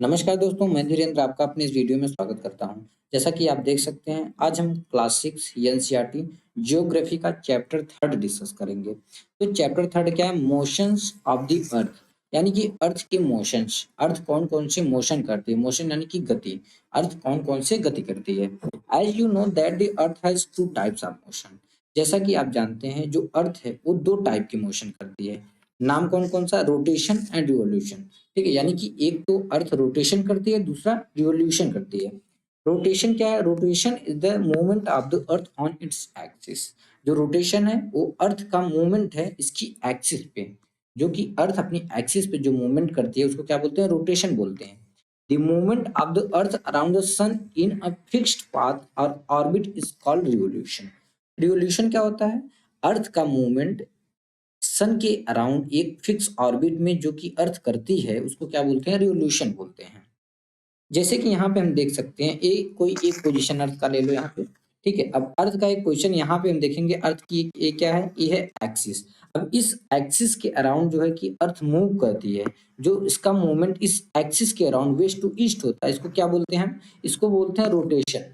नमस्कार दोस्तों, मैं धीरेन्द्र आपका अपने इस वीडियो में स्वागत करता हूं। जैसा कि आप देख सकते हैं, आज हम क्लास 6 एनसीईआरटी ज्योग्राफी का चैप्टर 3 डिस्कस करेंगे। तो चैप्टर 3 क्या है? मोशंस ऑफ द अर्थ, यानी कि अर्थ के मोशंस। अर्थ कौन-कौन से मोशन करती है? मोशन यानी कि गति। अर्थ कौन-कौन से गति करती है? As you know that the earth has 2 types of motion. जैसा कि आप जानते हैं, जो अर्थ है वो 2 टाइप की मोशन करती है। नाम कौन-कौन सा? Rotation and revolution. ठीक है, यानी कि एक तो अर्थ रोटेशन करती है, दूसरा रिवोल्यूशन करती है। रोटेशन क्या है? Rotation is the movement of the earth on its axis. जो रोटेशन है वो अर्थ का मूवमेंट है इसकी एक्सिस पे। जो कि अर्थ अपनी एक्सिस पे जो मूवमेंट करती है उसको क्या बोलते हैं? रोटेशन बोलते हैं। The movement of the earth around the sun in a fixed path और orbit is called revolution. Revolution क्या होता है? अर्थ का मूवमेंट सन के अराउंड एक फिक्स ऑर्बिट में जो कि अर्थ करती है उसको क्या बोलते हैं? रिवोल्यूशन बोलते हैं। जैसे कि यहाँ पे हम देख सकते हैं, कोई एक पोजीशन अर्थ का ले लो यहाँ पे। ठीक है, अब अर्थ का एक पोजीशन यहाँ पे हम देखेंगे। अर्थ की ये क्या है? ये है एक्सिस। अब इस एक्सिस के अराउंड जो है कि अर्थ मूव करती है, जो इसका मूवमेंट इस एक्सिस के अराउंड वेस्ट टू ईस्ट होता है, इसको क्या बोलते हैं हम? इसको बोलते हैं रोटेशन।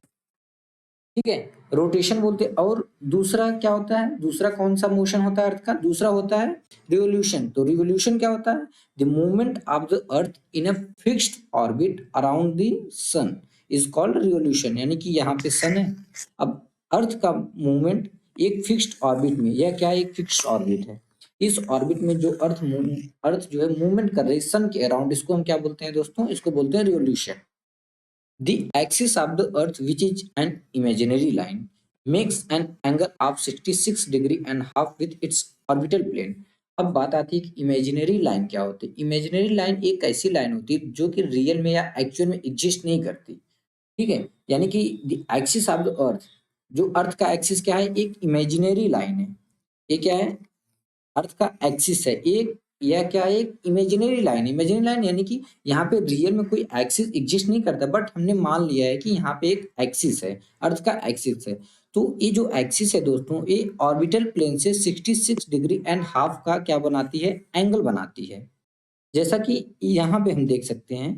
ठीक है, रोटेशन बोलते हैं। और दूसरा क्या होता है? दूसरा कौन सा मोशन होता है अर्थ का? दूसरा होता है रिवोल्यूशन। तो रिवोल्यूशन क्या होता है? The movement of the earth in a fixed orbit around the sun is called revolution. यानी कि यहाँ पे सन है, अब अर्थ का मूवमेंट एक फिक्स्ड ऑर्बिट में, यह क्या है? एक फिक्स्ड ऑर्बिट है। इस ऑर्बिट में जो अर्थ जो है मूवमेंट कर रही है सन के अराउंड, इसको हम क्या बोलते हैं दोस्तों? इसको बोलते हैं revolution. The axis of the earth, which is an imaginary line, makes an angle of 66 degree and half with its orbital plane। अब बात आती है कि इमेजिनरी लाइन क्या होती है। इमेजिनरी लाइन एक ऐसी लाइन होती है जो कि रियल में या एक्चुअल में एग्जिस्ट नहीं करती। ठीक है, यानी कि द एक्सिस ऑफ द अर्थ, जो अर्थ का एक्सिस क्या है? एक इमेजिनरी लाइन है। ये क्या है? अर्थ का एक्सिस है एक। यह क्या है? एक इमेजिनरी लाइन। इमेजिनरी लाइन यानी कि यहाँ पे रियल में कोई एक्सिस एग्जिस्ट नहीं करता, बट हमने मान लिया है कि यहाँ पे एक एक्सिस है, अर्थ का एक्सिस है। तो ये जो एक्सिस है दोस्तों, ये ऑर्बिटल प्लेन से 66 डिग्री एंड हाफ का क्या बनाती है? एंगल बनाती है। जैसा कि यहाँ पे हम देख सकते हैं,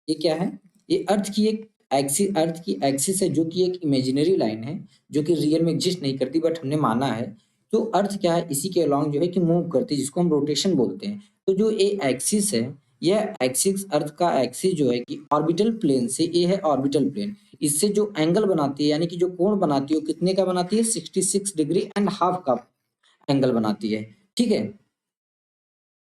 ये क्या है? ये अर्थ की एक्सिस है, जो कि एक इमेजिनरी लाइन है, जो कि रियल में एग्जिस्ट नहीं करती, बट हमने माना है। तो अर्थ क्या है? इसी के अलोंग जो है कि मूव करती है, जिसको हम रोटेशन बोलते हैं। तो जो ये एक्सिस है, यह एक्सिस अर्थ का एक्सिस जो है कि ऑर्बिटल प्लेन से, ये है ऑर्बिटल प्लेन, इससे जो एंगल बनाती है, यानी कि जो कोण बनाती है, वो कितने का बनाती है? 66 डिग्री एंड हाफ का एंगल बनाती है। ठीक है,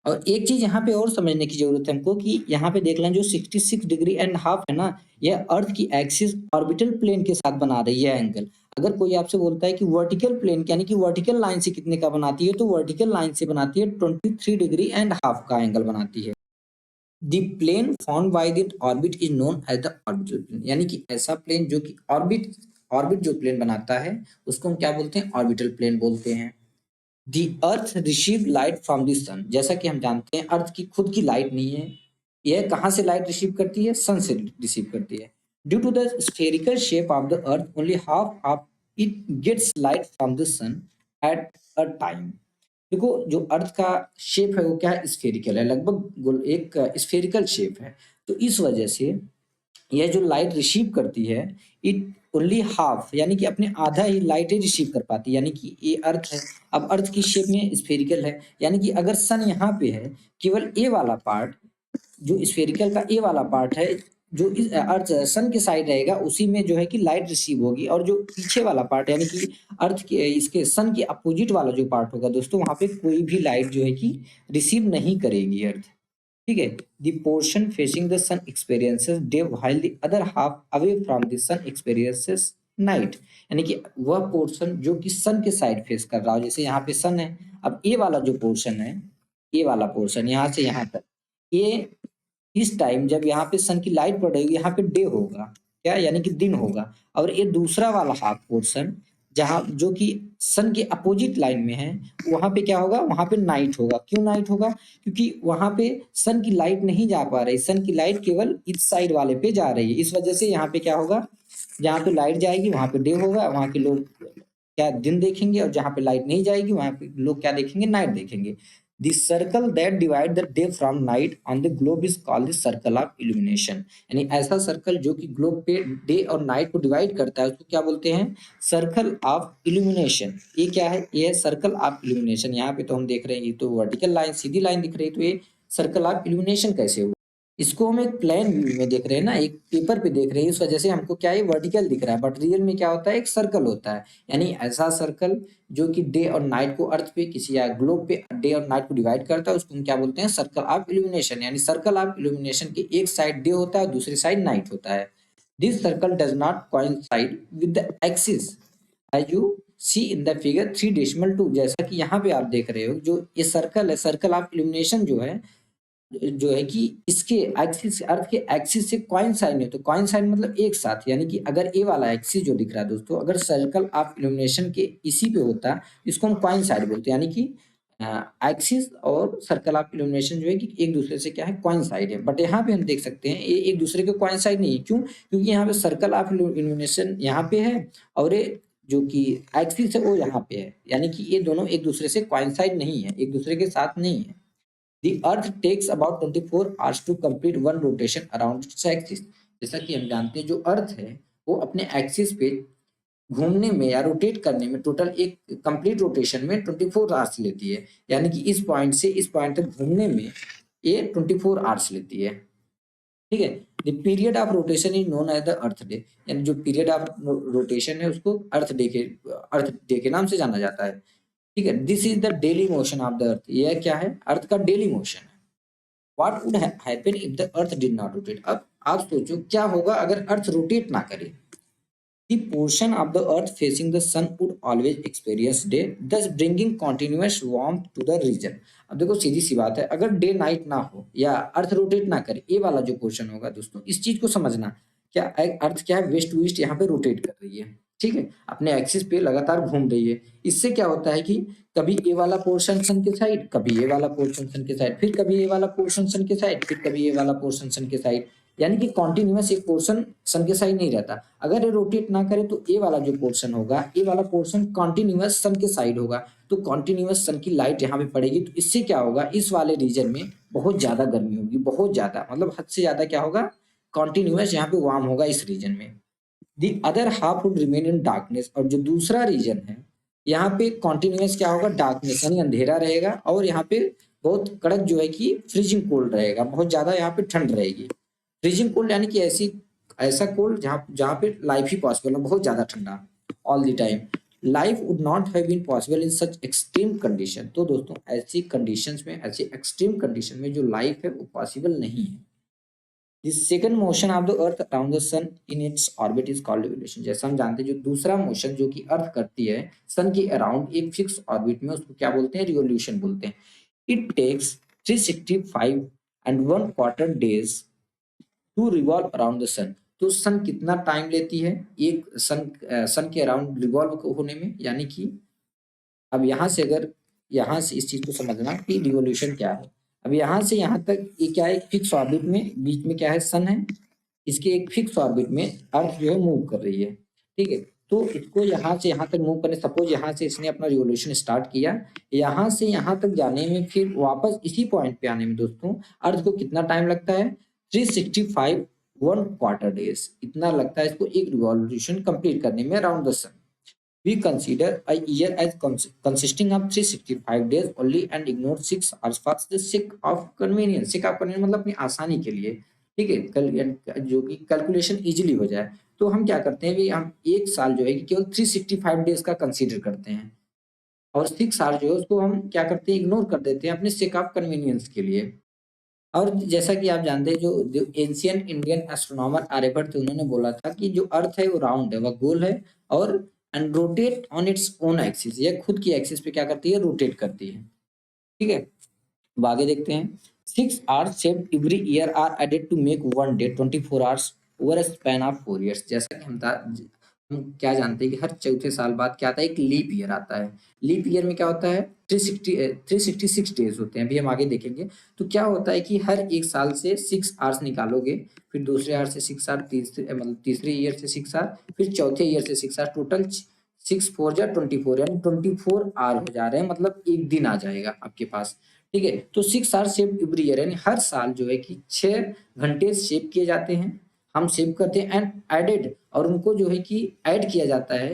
और एक चीज यहाँ पे और समझने की जरूरत है हमको कि यहाँ पे देख लें, जो 66 डिग्री एंड हाफ है ना, यह अर्थ की एक्सिस ऑर्बिटल प्लेन के साथ बना रही है एंगल। अगर कोई आपसे बोलता है कि वर्टिकल प्लेन यानी कि वर्टिकल लाइन से कितने का बनाती है, तो वर्टिकल लाइन से बनाती है 23 डिग्री एंड हाफ का एंगल बनाती है। The plane found by the orbit is known as the orbital plane. यानी कि ऐसा प्लेन जो कि ऑर्बिट ऑर्बिट जो प्लेन बनाता है, उसको हम क्या बोलते हैं? ऑर्बिटल प्लेन बोलते हैं। दी अर्थ रिसीव लाइट फ्रॉम द सन। जैसा कि हम जानते हैं, अर्थ की खुद की लाइट नहीं है। यह कहाँ से लाइट रिसीव करती है? सन से रिसीव करती है। Due to the spherical shape of the earth, only half of it gets light from the sun at a time. देखो, जो अर्थ का शेप है वो क्या है? स्फेरिकल है, लगभग एक स्फेरिकल शेप है। तो इस वजह से यह जो लाइट रिसीव करती है, इट ओनली हाफ, यानी कि अपने आधा ही लाइट ही रिसीव कर पाती है। यानी कि ये अर्थ है, अब अर्थ की शेप में स्फेरिकल है, यानी कि अगर सन यहाँ पे है, केवल ए वाला पार्ट, जो स्फेरिकल का ए वाला पार्ट है, जो इस अर्थ सन के साइड रहेगा, उसी में जो है कि लाइट रिसीव होगी। और जो पीछे वाला पार्ट, यानी कि अर्थ के इसके सन के अपोजिट वाला जो पार्ट होगा दोस्तों, वहां पे कोई भी लाइट जो है कि रिसीव नहीं करेगी अर्थ। ठीक है, the portion facing the sun experiences day while the other half away from the sun experiences night. यानी कि वह पोर्शन जो कि सन के साइड फेस कर रहा हो, जैसे यहाँ पे सन है, अब ये वाला जो पोर्शन है, ये वाला पोर्शन यहाँ से यहाँ तक, ये इस टाइम जब यहाँ पे सन की लाइट पड़ रही है, यहाँ पे डे होगा, क्या? यानी कि दिन होगा। और ये दूसरा वाला हाफ पोर्शन, जहाँ जो कि सन के अपोजिट लाइन में है, वहां पे क्या होगा? वहां पे नाइट होगा। क्यों नाइट होगा? क्योंकि वहां पे सन की लाइट नहीं जा पा रही, सन की लाइट केवल इस साइड वाले पे जा रही है। इस वजह से यहाँ पे क्या होगा? जहाँ पे लाइट जाएगी वहां पे डे होगा, वहां के लोग क्या दिन देखेंगे, और जहाँ पे लाइट नहीं जाएगी वहां पे लोग क्या देखेंगे? नाइट देखेंगे। The circle that divide the day from night on the globe is called the circle of illumination. यानी ऐसा सर्कल जो कि ग्लोब पे डे और नाइट को डिवाइड करता है उसको क्या बोलते हैं? Circle of illumination. ये क्या है? ये है सर्कल ऑफ इल्यूमिनेशन। यहाँ पे तो हम देख रहे हैं ये तो वर्टिकल लाइन सीधी लाइन दिख रही है, तो ये सर्कल ऑफ इल्यूमिनेशन कैसे हुआ? इसको हम एक प्लेन व्यू में देख रहे हैं ना, एक पेपर पे देख रहे हैं, इस वजह से हमको क्या है वर्टिकल दिख रहा है, बट रियल में क्या होता है? एक सर्कल होता है। यानी ऐसा सर्कल जो कि डे और नाइट को अर्थ पे किसी या ग्लोब पे डे और नाइट को डिवाइड करता है उसको हम क्या बोलते हैं? Circle of illumination. यानी सर्कल ऑफ इल्यूमिनेशन की एक साइड डे होता है और दूसरी साइड नाइट होता है। This circle does not coincide with the axis as you see in the figure 3.2। जैसा कि यहाँ पे आप देख रहे हो जो ये सर्कल है, सर्कल ऑफ इल्यूमिनेशन जो है कि इसके एक्सिस अर्थ के एक्सिस से कोइंसाइड नहीं, तो कोइंसाइड मतलब एक साथ। यानी कि अगर ए वाला एक्सिस जो दिख रहा है दोस्तों, अगर सर्कल ऑफ इल्यूमिनेशन के इसी पे होता इसको हम कोइंसाइड बोलते हैं। यानी कि एक्सिस और सर्कल ऑफ इल्यूमिनेशन जो है कि एक दूसरे से क्या है? कोइंसाइड है। बट यहाँ पे हम देख सकते हैं ये एक दूसरे के कोइंसाइड नहीं है। क्यों? क्योंकि यहाँ पे सर्कल ऑफ इल्यूमिनेशन यहाँ पे है और ये जो कि एक्सिस है वो यहाँ पे है। यानी कि ये दोनों एक दूसरे से कोइंसाइड नहीं है, एक दूसरे के साथ नहीं है। The Earth takes about 24 hours to complete one rotation around its axis। जैसा कि हम जानते हैं जो अर्थ है वो अपने एक्सिस पे घूमने में या रोटेट करने में टोटल एक कंप्लीट रोटेशन में 24 आवर्स लेती है। यानी कि इस पॉइंट से इस पॉइंट तक घूमने में ये 24 आवर्स लेती है। ठीक है। The period of rotation is known as the earth day. यानी जो पीरियड ऑफ रोटेशन है उसको अर्थ डे के नाम से जाना जाता है। ठीक है। This is the daily motion of the अर्थ। यह क्या है? अर्थ का डेली मोशन है। What would happen if the earth did not rotate. अब आप सोचो क्या होगा अगर अर्थ रोटेट ना करे? The portion of the earth facing the sun would always experience day, thus bringing continuous warmth to the region। अब देखो सीधी सी बात है, अगर डे नाइट ना हो या अर्थ रोटेट ना करे, ये वाला जो पोर्शन होगा दोस्तों, इस चीज को समझना। क्या अर्थ क्या है? वेस्ट टू ईस्ट यहाँ पे रोटेट कर रही है। ठीक है, अपने एक्सिस पे लगातार घूम रही है। इससे क्या होता है कि कभी ये वाला पोर्शन सन के साइड, कभी ये वाला पोर्शन सन के साइड, फिर कभी ये वाला पोर्शन सन के साइड, फिर कभी ये वाला पोर्शन सन के साइड। यानी कि कॉन्टिन्यूअस एक पोर्शन सन के साइड नहीं रहता। अगर ये रोटेट ना करे तो ये वाला जो पोर्शन होगा, ये वाला पोर्शन कॉन्टिन्यूअस सन के साइड होगा, तो कॉन्टिन्यूअस सन की लाइट यहाँ पे पड़ेगी। तो इससे क्या होगा? इस वाले रीजन में बहुत ज्यादा गर्मी होगी, बहुत ज्यादा, मतलब हद से ज्यादा क्या होगा? कॉन्टिन्यूअस यहाँ पे वार्म होगा इस रीजन में। The other half would remain in darkness. और जो दूसरा रीजन है यहाँ पे कॉन्टिन्यूअस क्या होगा? डार्कनेस, यानी अंधेरा रहेगा। और यहाँ पे बहुत कड़क जो है कि फ्रीजिंग कोल्ड रहेगा, बहुत ज्यादा यहाँ पे ठंड रहेगी। फ्रीजिंग कोल्ड यानी कि ऐसा कोल्ड जहाँ जहाँ पे लाइफ ही पॉसिबल हो, बहुत ज्यादा ठंडा all the time. Life would not have been possible in such extreme condition. तो दोस्तों ऐसी कंडीशंस में, ऐसी एक्सट्रीम कंडीशन में जो लाइफ है वो पॉसिबल नहीं है। The second motion of the earth around the sun in its orbit is called revolution। जैसा हम जानते हैं जो दूसरा मोशन जो कि अर्थ करती है सन के अराउंड एक फिक्स ऑर्बिट में, उसको क्या बोलते हैं? रिवोल्यूशन बोलते हैं। It takes 365 and 1/4 days to revolve around the sun. तो सन कितना टाइम लेती है एक सन के अराउंड रिवॉल्व होने में? यानी कि अब यहाँ से अगर यहाँ से इस चीज को समझना कि रिवोल्यूशन क्या है। अब यहाँ से यहाँ तक ये क्या है? फिक्स ऑर्बिट में, बीच में क्या है? सन है। इसके एक फिक्स ऑर्बिट में अर्थ जो है मूव कर रही है। ठीक है, तो इसको यहाँ से यहाँ तक मूव करने, सपोज यहाँ से इसने अपना रिवोल्यूशन स्टार्ट किया, यहाँ से यहाँ तक जाने में, फिर वापस इसी पॉइंट पे आने में दोस्तों अर्थ को कितना टाइम लगता है? 365 1/4 डेज इतना लगता है इसको एक रिवॉल्यूशन कंप्लीट करने में around the sun. We consider a year as consisting of 365 days only and ignore 6 hours for the sake of convenience। sake of convenience मतलब अपनी आसानी के लिए। ठीक है, जो कि कैलकुलेशन इजीली हो जाए, तो हम क्या करते हैं? हम एक साल जो है कि केवल 365 डेज का कंसीडर करते हैं और 6 आवर जो है उसको हम क्या करते हैं? इग्नोर कर देते हैं अपने सेक ऑफ कन्वीनियंस के लिए। और जैसा कि आप जानते हैं जो एंशियंट इंडियन एस्ट्रोनॉमर आर्यभट्ट थे, उन्होंने बोला था कि जो अर्थ है वो राउंड है, वह गोल है और and rotate on its own axis. यह खुद की एक्सिस पे क्या करती है? रोटेट करती है। ठीक है, अब आगे देखते हैं। 6 hours saved every year are added to make one day 24 hours over a span of 4 years. जैसा कि हम क्या जानते हैं कि हर चौथे साल बाद क्या आता है? एक लीप ईयर आता है। लीप ईयर में क्या होता है? 366 डेज होते हैं, अभी हम आगे देखेंगे। तो क्या होता है कि हर एक साल से 6 आवर्स निकालोगे, फिर दूसरे ईयर से 6 आवर, तीसरे ईयर से 6 आवर, फिर चौथे ईयर से 6 आवर, टोटल 6 4 जा 24, यानी 24 आवर हो जा रहे हैं, मतलब एक दिन आ जाएगा आपके पास। ठीक है। तो 6 आवर सेव एवरी ईयर, यानी हर साल जो है कि 6 घंटे सेव किए जाते हैं, हम सेव करते हैं एंड एडेड, और उनको जो है कि ऐड किया जाता है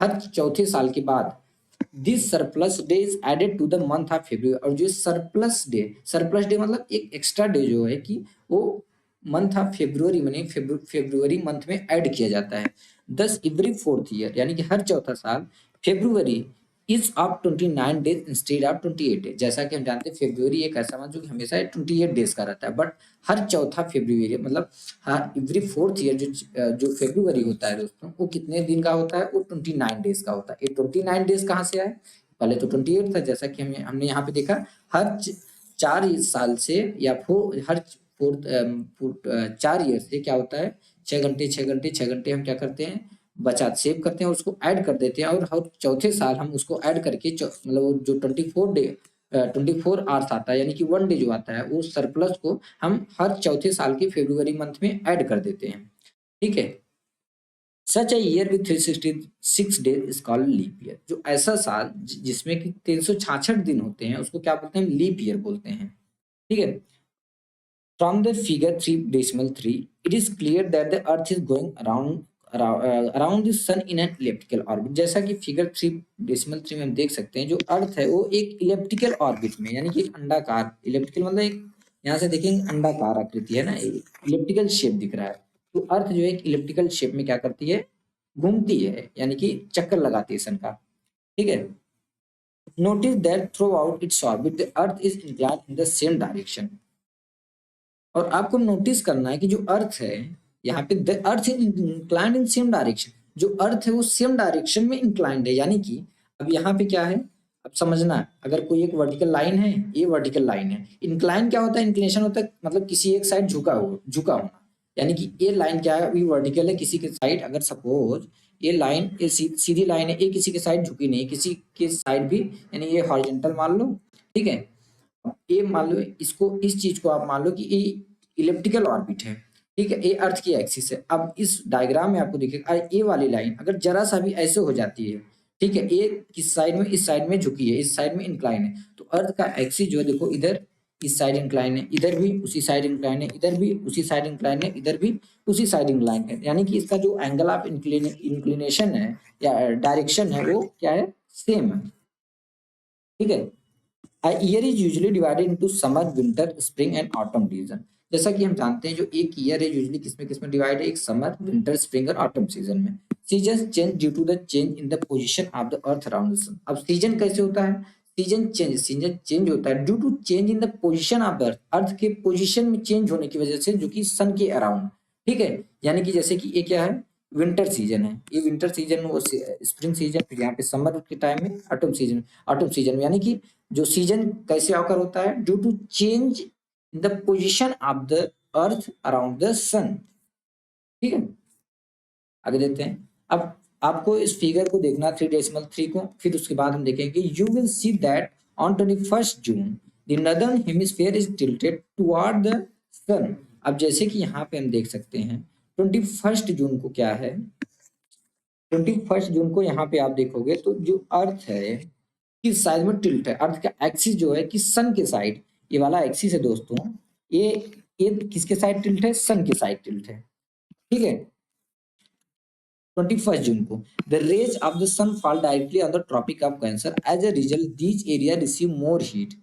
हर चौथे साल के बाद। This surplus day is added to the month of February, और जो सरप्लस डे मतलब एक एक्स्ट्रा डे जो है कि वो मंथ ऑफ फेब्रुअरी में फेब्रुअरी मंथ में ऐड किया जाता है। दस एवरी फोर्थ ईयर, यानी कि हर चौथा साल February is of 29 days instead of 28 days. जैसा कि हम जानते हैं फेब्रुअरी एक ऐसा मंथ जो कि हमेशा 28 डेज का रहता है, बट हर चौथा फेब्रुअरी मतलब हाँ एवरी फोर्थ ईयर जो फेब्रुअरी होता है दोस्तों, वो कितने दिन का होता है, वो 29 डेज का होता है। ये 29 डेज कहाँ से आए, पहले तो 28 था, जैसा कि हमने यहाँ पे देखा हर 4 साल से या हर फोर्थ 4 ईयर से क्या होता है, 6 घंटे 6 घंटे 6 घंटे हम क्या करते हैं, बचा सेव करते हैं, उसको ऐड कर देते हैं, और हर चौथे साल हम उसको ऐड करके मतलब जो 24 आवर्स आता है, यानी कि 1 डे जो आता है, वो सरप्लस को हम हर चौथे साल के फेब्रुअरी मंथ में ऐड कर देते हैं। ठीक है। Such a year with 366 days is called leap year. जो ऐसा साल जिसमें कि 366 दिन होते हैं, उसको क्या बोलते हैं, लीप ईयर बोलते हैं। ठीक है। From the figure 3.3, it is clear that the Earth is going around the Sun in an elliptical orbit। जैसा कि फिगर 3.3 में हम देख सकते हैं, जो अर्थ है वो एक इलेप्टिकल ऑर्बिट में, यानी कि एक अंडाकार, इलेप्टिकल मतलब एक, यहाँ से देखेंगे अंडाकार आकृति है ना, इलेप्टिकल शेप दिख रहा है। तो अर्थ जो है एक इलेप्टिकल शेप में क्या करती है, घूमती है, यानी कि चक्कर लगाती है सन का। ठीक है। Notice that through out its orbit the earth is inclined in the same direction. और आपको नोटिस करना है कि जो अर्थ है यहाँ पे, the earth is inclined in same direction. जो अर्थ है वो सेम डायरेक्शन में इंक्लाइंड है, यानी कि अब यहाँ पे क्या है, अब समझना, अगर कोई एक वर्टिकल लाइन है, ये वर्टिकल लाइन है, इंक्लाइन क्या होता है, इंक्लिनेशन होता है मतलब किसी एक साइड झुका होना, यानी कि ये लाइन क्या है, अभी वर्टिकल है, किसी के साइड अगर सपोज ये लाइन, ये सीधी लाइन है, ये किसी के साइड झुकी नहीं, किसी के साइड भी, यानी ये हॉरिजॉन्टल मान लो। ठीक है। ये मान लो, इसको, इस चीज को आप मान लो कि ये इलेप्टिकल ऑर्बिट है। ठीक है। ये अर्थ की एक्सिस है। अब इस डायग्राम में आपको दिखेगा ये वाली लाइन अगर जरा सा भी ऐसे हो जाती है, ठीक है, ये किस साइड में, इस साइड में झुकी है, इस साइड में इंक्लाइन है, तो अर्थ का एक्सिस जो है देखो, इधर इस साइड इंक्लाइन है, इधर भी उसी साइड इंक्लाइन है, इधर भी उसी साइड इंक्लाइन है, इधर भी उसी साइड इंक्लाइन है, यानी कि इसका जो एंगल ऑफ इंक्लिनेशन है या डायरेक्शन है वो क्या है, सेम है। ठीक है। A year is usually divided into summer, winter, spring and autumn season। जैसा कि हम जानते हैं जो एक ईयर है यूजुअली किसमें डिवाइड है, एक समर, विंटर, स्प्रिंग और ऑटम सीजन में। Season change due to the change in the position of the earth around the sun. अब सीजन कैसे होता है, सीजन चेंज होता है due to change in the position of the earth, earth के position में change होने की वजह से, जो कि सन के अराउंड। ठीक है। यानी कि जैसे कि ये क्या है, विंटर सीजन है, ये विंटर सीजन में, वो स्प्रिंग सीजन, फिर यहाँ पे समर के टाइम में ऑटम सीजन में, यानी कि जो सीजन कैसे ऑकर होता है, due to change in the position of the earth around the sun. ठीक है। आगे देखते हैं। अब आपको इस फिगर को देखना 3.3 को, फिर उसके बाद हम देखेंगे you will see that on 21 June the northern hemisphere is tilted toward the sun. अब जैसे कि यहाँ पे हम देख सकते हैं 21 जून को क्या है, 21 जून को यहाँ पे आप देखोगे तो जो अर्थ है किस साइड में टिल्ट है, अर्थ का एक्सिस जो है कि सन के साइड, ये वाला एक्सिस है दोस्तों, ये ये किसके साइड टिल्ट है, सन के साइड टिल्ट है। ठीक है। 21 जून को the rays of the sun fall directly on the Tropic of Cancer, as a result these area receive more heat.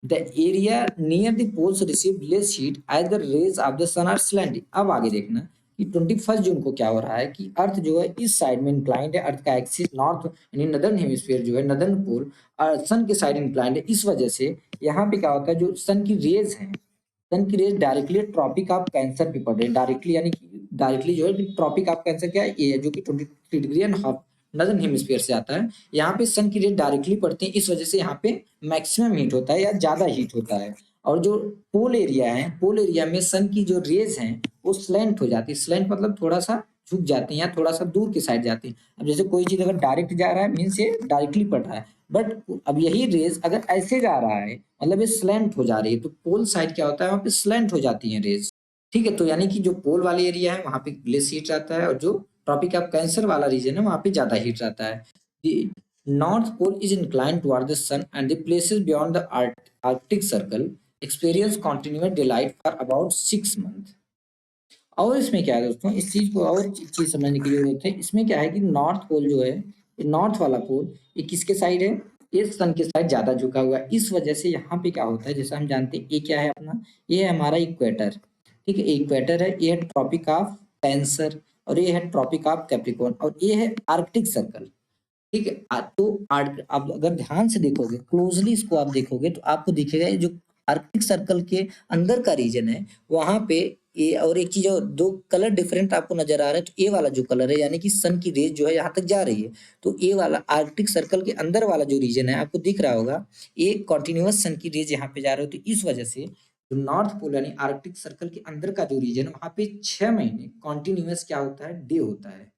The area near the poles receive less heat as the rays of the sun are slanting. अब आगे देखना कि 21 जून को क्या हो रहा है कि अर्थ जो है इस साइड में इंक्लाइंड है, अर्थ का एक्सिस नॉर्थ यानी नदर्न हेमिस्फीयर जो है, नदर्न पोल सन के साइड इंक्लाइंड है। इस वजह से यहाँ पे क्या होता है, जो सन की रेज है, सन की rays directly Tropic of Cancer पे पड़ रही है, डायरेक्टली, यानी कि डायरेक्टली जो है ट्रॉपिक ऑफ कैंसर क्या है, ये है जो कि 23.5 नदर्न हेमिस्फीयर से आता है। यहाँ पे सन की रेज डायरेक्टली पड़ती है, इस वजह से यहाँ पे मैक्सिमम हीट होता है या ज्यादा हीट होता है। और जो पोल एरिया है, पोल एरिया में सन की जो रेज हैं वो स्लैंट हो जाती है, स्लैंट मतलब थोड़ा सा झुक जाती है या थोड़ा सा दूर की साइड जाती है। अब जैसे कोई चीज अगर डायरेक्ट जा रहा है मीन्स ये डायरेक्टली पड़ रहा है, बट अब यही रेज अगर ऐसे जा रहा है मतलब ये स्लैंट हो जा रही है, तो पोल साइड क्या होता है, वहां पे स्लैंट हो जाती है रेज। ठीक है। तो यानी कि जो पोल वाले एरिया है वहां पे लेस हीट रहता है, और जो ट्रॉपिक ऑफ कैंसर वाला रीजन है वहां पे ज्यादा हीट रहता है। North Pole is inclined toward the sun and the places beyond the Arctic Circle experience continuous daylight for about 6 months. और इसमें क्या है दोस्तों, इस चीज को और चीज समझने की जरूरत है। इसमें क्या है कि नॉर्थ पोल जो है, नॉर्थ वाला पोल ये किसके साइड है, ये सन के साइड ज्यादा झुका हुआ है। इस वजह से यहाँ पे क्या होता है, जैसा हम जानते हैं, ये क्या है अपना, ये है हमारा इक्वेटर। ठीक है, इक्वेटर है, ये है ट्रॉपिक ऑफ कैंसर, और ये है ट्रॉपिक ऑफ कैप्रिकॉर्न, और ये है आर्कटिक सर्कल। ठीक है, तो आप अगर ध्यान से देखोगे, क्लोजली इसको आप देखोगे, तो आपको दिखेगा ये जो आर्कटिक सर्कल के अंदर का रीजन है, वहां पे ये, और एक चीज और, दो कलर डिफरेंट आपको नजर आ रहा है। तो ये वाला जो कलर है, यानी कि सन की रेज जो है यहाँ तक जा रही है, तो ये वाला आर्कटिक सर्कल के अंदर वाला जो रीजन है, आपको दिख रहा होगा, ये कंटिन्यूअस सन की रेज यहाँ पे जा रही है। तो इस वजह से जो नॉर्थ पोल यानी आर्कटिक सर्कल के अंदर का जो रीजन है, वहां पे 6 महीने कॉन्टिन्यूअस क्या होता है, डे होता है।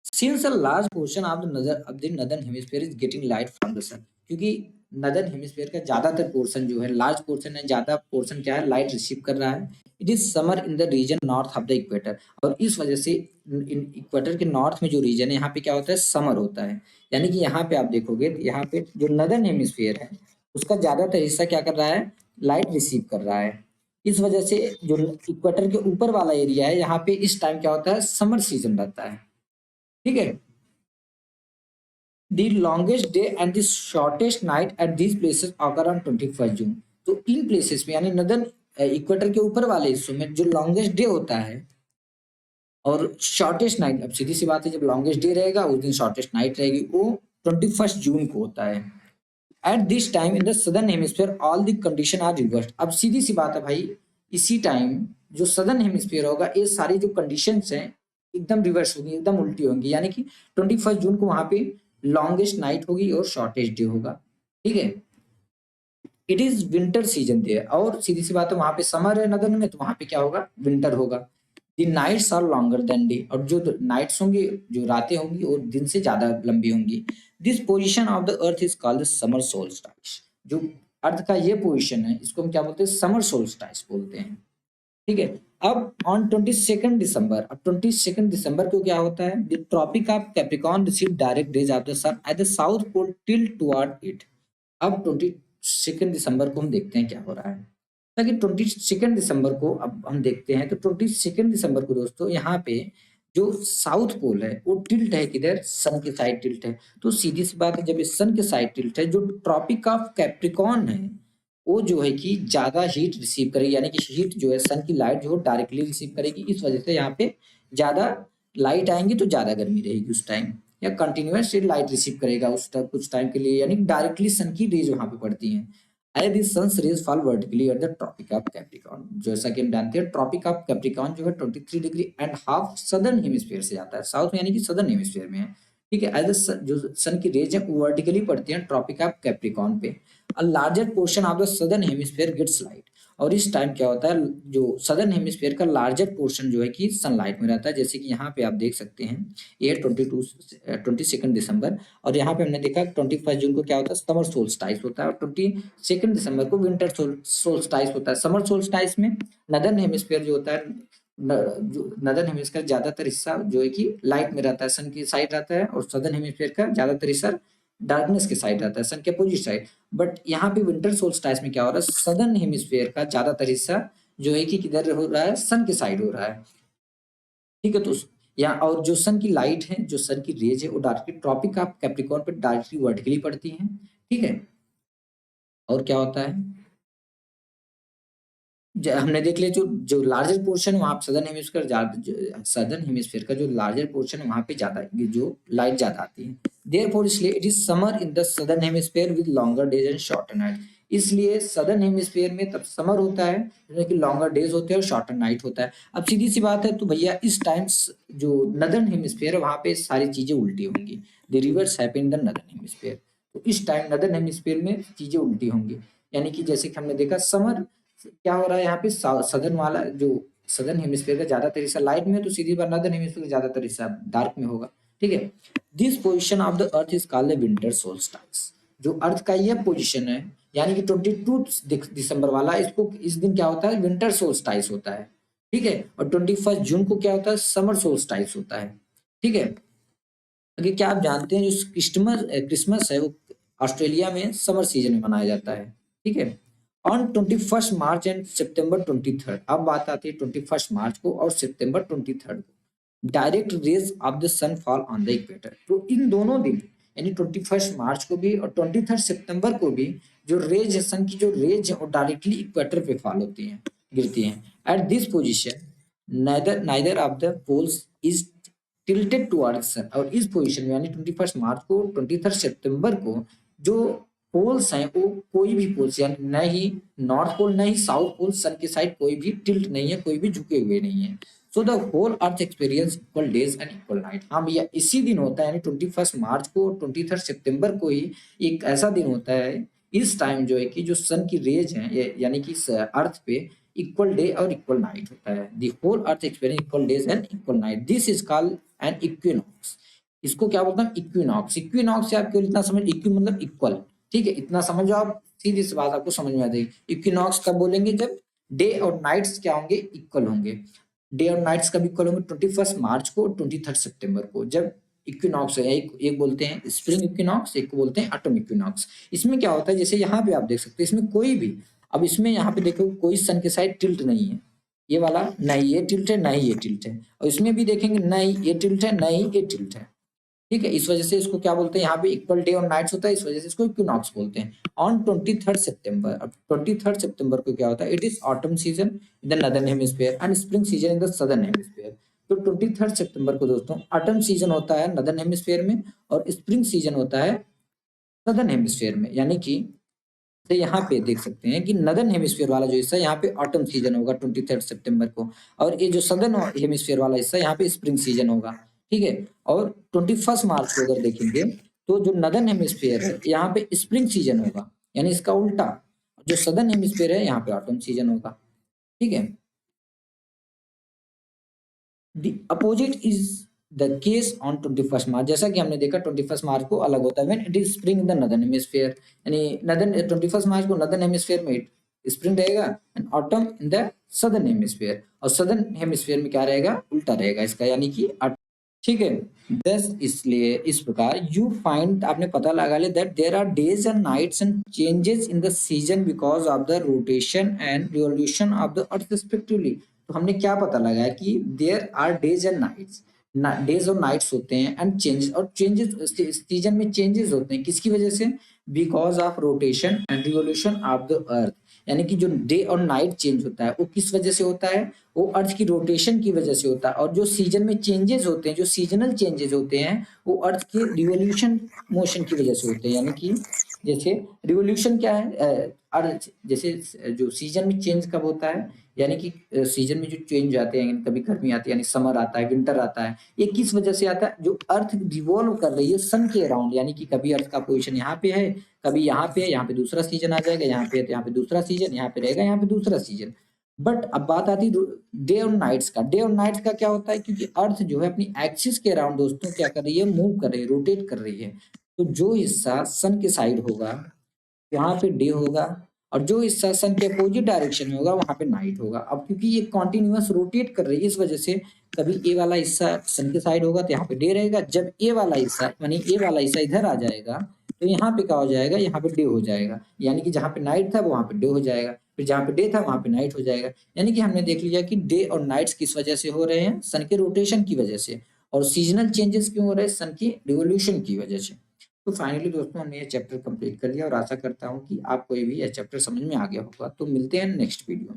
Since a large portion of the northern hemisphere is getting light from the sun, क्योंकि नदर्न हेमिस्फीयर का ज्यादातर पोर्शन जो है, लार्ज पोर्शन है, ज्यादा पोर्शन क्या है, लाइट रिसीव कर रहा है। It is summer in the region north of the equator, और इस वजह से इक्वेटर के नॉर्थ में जो रीजन है, यहाँ पे क्या होता है, समर होता है। यानी कि यहाँ पे आप देखोगे, यहाँ पे जो नदर्न हेमिस्फीयर है, उसका ज्यादातर हिस्सा क्या कर रहा है, लाइट रिसीव कर रहा है। इस वजह से जो इक्वेटर के ऊपर वाला एरिया है, यहाँ पे इस टाइम क्या होता है, समर सीजन रहता है। ठीक है, the longest day and the shortest night at these places occur on 21 जून। तो इन प्लेसेस में, यानी नदर्न इक्वेटर के ऊपर वाले हिस्सों में, जो लॉन्गेस्ट डे होता है और शॉर्टेस्ट नाइट, अब सीधी सी बात है, जब लॉन्गेस्ट डे रहेगा उस दिन शॉर्टेस्ट नाइट रहेगी, वो 21 जून को होता है। At this time in the southern hemisphere all the condition are reversed. अब सीधी सी बात है भाई, इसी टाइम जो सदर्न हेमिस्फीयर होगा, ये सारी जो कंडीशंस हैं एकदम रिवर्स होगी, एकदम उल्टी होंगी। यानी कि 21 जून को वहां पे लॉन्गेस्ट नाइट होगी और शॉर्टेस्ट डे होगा। ठीक है, it is winter season there, और सीधी सी बात है, वहां पे समर है नदर्न में, तो वहां पे क्या होगा, विंटर होगा। The nights are longer than day, और जो नाइट्स होंगी, जो रातें होंगी, वो दिन से ज्यादा लंबी होंगी। This position of the earth is called summer solstice. जो अर्थ का ये पोजीशन है, इसको हम क्या बोलते हैं, समर सोल्स्टाइस बोलते हैं। ठीक है, अब ऑन 22 दिसंबर, अब 22 दिसंबर को क्या होता है, the Tropic of Capricorn receive direct rays of the sun at the south pole tilt toward it. अब 22 दिसंबर को हम देखते हैं क्या हो रहा है, ताकि 22 दिसंबर को अब हम देखते हैं। तो 22 दिसंबर को दोस्तों, यहाँ पे जो साउथ पोल है वो टिल्ट है, किधर, सन के साइड टिल्ट है। तो सीधी सी बात है, जब ये सन के साइड टिल्ट है, जो ट्रॉपिक ऑफ कैप्रिकॉर्न है, वो जो है कि ज्यादा हीट रिसीव करेगी, यानी कि हीट जो है, सन की लाइट जो है डायरेक्टली रिसीव करेगी। इस वजह से यहाँ पे ज्यादा लाइट आएंगी, तो ज्यादा गर्मी रहेगी उस टाइम, या कंटिन्यूस लाइट रिसीव करेगा उस टाइम, कुछ टाइम के लिए, यानी डायरेक्टली सन की रेज वहां पे पड़ती है। As the sun's rays fall vertically at the Tropic of Capricorn, जैसा कि हम जानते हैं, ट्रॉपिक ऑफ कैप्रिकॉर्न जो है 23 degree and half southern hemisphere से जाता है, साउथ में, यानी कि सदर्न हेमिस्फीयर में है। ठीक है, एज जो सन की रेज है वो वर्टिकली पड़ती है ट्रॉपिक ऑफ कैप्रिकॉर्न पे। A larger portion of the southern hemisphere gets light, और इस टाइम क्या होता है, जो सदर्न हेमिस्फीयर का लार्जर पोर्शन जो है कि सनलाइट में रहता है। जैसे कि यहाँ पे आप देख सकते हैं, ये 22 दिसंबर, और यहाँ पे हमने देखा 21 जून को क्या होता है, समर सोल्स्टाइस होता है, और 22 दिसंबर को विंटर सोल्स्टाइस होता है। समर सोल्स्टाइस में नदर्न हेमिस्फीयर जो होता है, जो नदर्न हेमिस्फीयर ज्यादातर हिस्सा जो है कि लाइट में रहता है, सन की साइड रहता है, और सदर्न हेमिस्फीयर का ज्यादातर हिस्सा डार्कनेस के साइड रहता है, सन के अपोजिट साइड। बट यहाँ पे विंटर सोल्स्टाइस में क्या हो रहा है, सदर्न हेमिस्फीयर का ज्यादातर हिस्सा जो है कि किधर हो रहा है, सन के साइड हो रहा है। ठीक है, तो यहाँ, और जो सन की लाइट है, जो सन की रेज है, वो डायरेक्टली ट्रॉपिक ऑफ कैप्रिकॉर्न पे डायरेक्टली वर्टिकली पड़ती है। ठीक है, और क्या होता है, हमने देख लिया, जो जो लार्जर पोर्शन वहां सदर्न हेमिस्फीयर का जो लार्जर पोर्शन है, वहां पे ज्यादा जो लाइट ज्यादा आती है। देयरफॉर इसलिए it is summer in the southern hemisphere with longer days and shorter night. इसलिए सदर्न हेमिस्फीयर में तब समर होता है, कि लॉन्गर डेज होते हैं और शॉर्टर नाइट होता है। अब सीधी सी बात है, तो भैया इस टाइम जो नदर्न हेमिस्फीयर है, वहां पे सारी चीजें उल्टी होंगी, the reverse happen in the northern hemisphere. तो इस टाइम नदर्न हेमिस्फीयर में चीजें उल्टी होंगी, यानी कि जैसे कि हमने देखा, समर क्या हो रहा है यहाँ पे, सदर्न वाला जो सदर्न हेमिस्फीयर का ज्यादातर हिस्सा लाइट में है, तो सीधी बात नॉर्दर्न हेमिस्फीयर का ज्यादातर हिस्सा डार्क में होगा। ठीक है, this position of the earth is called winter solstice. जो अर्थ का यह पोजीशन है, यानी कि 22 दिसंबर वाला, इसको इस दिन क्या होता है, विंटर सोल्स्टाइस होता है। ठीक है, और 21 जून को क्या होता है, समर सोल्स्टाइस होता है। ठीक है, कि क्या आप जानते हैं जो क्रिसमस क्रिसमस है वो ऑस्ट्रेलिया में समर सीजन में मनाया जाता है, ठीक है। ऑन 21 मार्च एंड सितंबर 23, अब बात आती है 21 मार्च को और सितंबर 23 को direct rays of the sun fall on the equator. तो इन दोनों दिन यानी 21 मार्च को भी और 23 सितंबर को भी जो रेज है, सन की जो रेज है वो डायरेक्टली इक्वेटर पे फॉल होती हैं, गिरती हैं। At this position neither of the poles is tilted towards sun. और इस पोजीशन में यानी 21 मार्च को 23 सितंबर को जो पोल्स हैं वो कोई भी पोल्स यानी न ही नॉर्थ पोल न ही साउथ पोल सन के साइड कोई भी टिल्ट नहीं है, कोई भी झुके हुए नहीं है। So the whole earth experience equal days and equal night. हाँ भैया इसी दिन होता है यानी 21 मार्च को 23 सितंबर को ही एक ऐसा दिन होता है, इस टाइम जो है कि जो सन की रेज है यानी कि अर्थ पे इक्वल डे और इक्वल नाइट होता है। The whole earth experience equal days and equal night, this is called an equinox. इसको क्या बोलते हैं? इक्विनॉक्स। इक्विनॉक्स से आपको इतना समझ, इक्वी मतलब इक्वल, ठीक है, इतना समझो आप, सीधी सी बात आपको समझ में आ जाएगी। इक्विनॉक्स कब बोलेंगे? जब डे और नाइट्स क्या होंगे? इक्वल होंगे। डे और नाइट्स कब इक्वल होंगे? 21 मार्च को 23 सितंबर को जब इक्विनॉक्स है। एक बोलते हैं स्प्रिंग इक्विनॉक्स, एक को बोलते हैं ऑटम इक्विनॉक्स। इसमें क्या होता है, जैसे यहाँ पे आप देख सकते हैं, इसमें कोई भी, अब इसमें यहाँ पे देखो कोई सन के साइड टिल्ट नहीं है, ये वाला नहीं ये टिल्ट है ना ही ये टिल्ट है, और इसमें भी देखेंगे नहीं ये टिल्ट है ना ही ये टिल्ट है, ठीक है। इस वजह से इसको क्या बोलते हैं? यहाँ पे इक्वल डे और नाइट्स होता है, इस वजह से इसको इक्विनॉक्स बोलते हैं। ऑन 23 सितंबर, अब 23 सितंबर को क्या होता है? It is autumn season in the northern hemisphere and spring season in the southern hemisphere. तो 23 सितंबर को दोस्तों ऑटम सीजन होता है नदर्न हेमिस्फीयर में और स्प्रिंग सीजन होता है सदर्न हेमिस्फीयर में। यानी कि तो यहाँ पे देख सकते हैं कि नदर्न हेमिस्फीयर वाला जो हिस्सा है यहाँ पे ऑटम सीजन होगा 23 सितंबर को, और ये जो सदर्न हेमिस्फीयर वाला हिस्सा यहाँ पे स्प्रिंग सीजन होगा, ठीक है। और 21 मार्च को अगर देखेंगे तो जो नदर्न हेमिस्फीयर है यहाँ पे स्प्रिंग सीजन होगा, यानी इसका उल्टा जो सदर्न हेमिस्फीयर है यहाँ पे ऑटम सीजन होगा, ठीक है। The opposite is the case on 21 मार्च। जैसा कि हमने देखा 21 मार्च को अलग होता है, when it is spring in the northern hemisphere, यानी नदर्न 21 मार्च को नदर्न हेमिस्फीयर में स्प्रिंग रहेगा and autumn in the southern hemisphere, और सदर्न हेमिस्फीयर में क्या रहेगा? उल्टा रहेगा इसका, यानी कि ठीक है। दस इसलिए इस प्रकार यू फाइंड, आपने पता लगा लिया that there are days and nights and changes in the season because of the rotation and revolution of the earth respectively. तो हमने क्या पता लगाया कि there are days and nights, days और नाइट्स होते हैं एंड चेंजेस, और चेंजेस सीजन में चेंजेस होते हैं किसकी वजह से? Because of rotation and revolution of the earth. यानी कि जो डे और नाइट चेंज होता है वो किस वजह से होता है? वो अर्थ की रोटेशन की वजह से होता है। और जो सीजन में चेंजेस होते हैं, जो सीजनल चेंजेस होते हैं, वो अर्थ के रिवोल्यूशन मोशन की वजह से होते हैं। यानी कि जैसे रिवोल्यूशन क्या है? अर्थ जैसे जो सीजन में चेंज कब होता है, यानी कि सीजन में जो चेंज आते हैं, कभी गर्मी आती है यानी समर आता है, विंटर आता है, ये किस वजह से आता है? जो अर्थ रिवॉल्व कर रही है सन के अराउंड, यानी कि कभी अर्थ का पोजीशन यहाँ पे है, कभी यहाँ पे है, यहाँ पे दूसरा सीजन आ जाएगा, यहाँ पे है तो यहाँ पे दूसरा सीजन, यहाँ पे रहेगा, यहाँ पे दूसरा सीजन। बट अब बात आती है डे और नाइट्स का। डे और नाइट्स का क्या होता है? क्योंकि अर्थ जो है अपनी एक्सिस के अराउंड दोस्तों क्या कर रही है? मूव कर रही है, रोटेट कर रही है। तो जो हिस्सा सन के साइड होगा यहाँ पे डे होगा, और जो हिस्सा सन के अपोजिट डायरेक्शन में होगा वहां पे नाइट होगा। अब क्योंकि ये कॉन्टिन्यूअस रोटेट कर रही है, इस वजह से कभी ए वाला हिस्सा सन के साइड होगा तो यहाँ पे डे रहेगा, जब ए वाला हिस्सा यानी ए वाला हिस्सा इधर आ जाएगा तो यहाँ पे क्या हो जाएगा? यहाँ पे डे हो जाएगा। यानी कि जहाँ पे नाइट था वो वहां पे डे हो जाएगा, फिर जहाँ पे डे था वहां पे नाइट हो जाएगा। यानी कि हमने देख लिया कि डे और नाइट्स किस वजह से हो रहे हैं? सन के रोटेशन की वजह से। और सीजनल चेंजेस क्यों हो रहे हैं? सन की रिवोल्यूशन की वजह से। तो फाइनली दोस्तों हमने ये चैप्टर कंप्लीट कर लिया और आशा करता हूँ कि आपको ये भी ये चैप्टर समझ में आ गया होगा। तो मिलते हैं नेक्स्ट वीडियो में।